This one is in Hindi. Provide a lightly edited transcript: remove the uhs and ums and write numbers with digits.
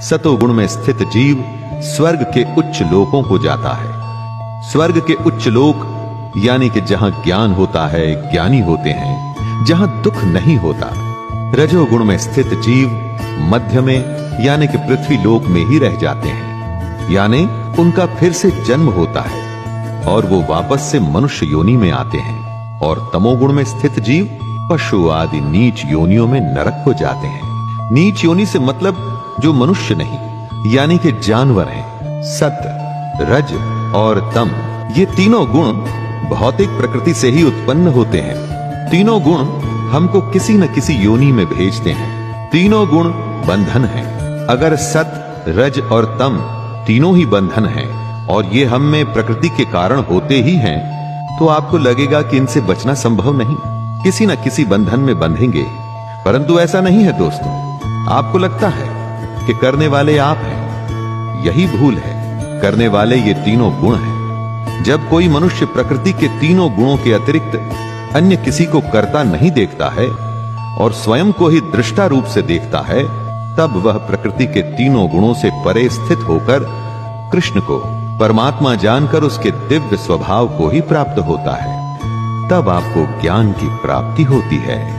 सतोगुण में स्थित जीव स्वर्ग के उच्च लोकों को जाता है। स्वर्ग के उच्च लोक यानी कि जहां ज्ञान होता है, ज्ञानी होते हैं, जहां दुख नहीं होता। रजोगुण में स्थित जीव मध्य में यानी कि पृथ्वी लोक में ही रह जाते हैं, यानी उनका फिर से जन्म होता है और वो वापस से मनुष्य योनि में आते हैं। और तमोगुण में स्थित जीव पशु आदि नीच योनियों में नरक को जाते हैं। नीच योनि से मतलब जो मनुष्य नहीं यानी कि जानवर हैं। सत, रज और तम ये तीनों गुण भौतिक प्रकृति से ही उत्पन्न होते हैं। तीनों गुण हमको किसी न किसी योनि में भेजते हैं। तीनों गुण बंधन हैं। अगर सत, रज और तम तीनों ही बंधन हैं और ये हम में प्रकृति के कारण होते ही हैं, तो आपको लगेगा कि इनसे बचना संभव नहीं, किसी न किसी बंधन में बंधेंगे। परंतु ऐसा नहीं है दोस्तों। आपको लगता है कि करने वाले आप हैं, यही भूल है। करने वाले ये तीनों गुण हैं। जब कोई मनुष्य प्रकृति के तीनों गुणों के अतिरिक्त अन्य किसी को करता नहीं देखता है और स्वयं को ही दृष्टा रूप से देखता है, तब वह प्रकृति के तीनों गुणों से परे स्थित होकर कृष्ण को परमात्मा जानकर उसके दिव्य स्वभाव को ही प्राप्त होता है। तब आपको ज्ञान की प्राप्ति होती है।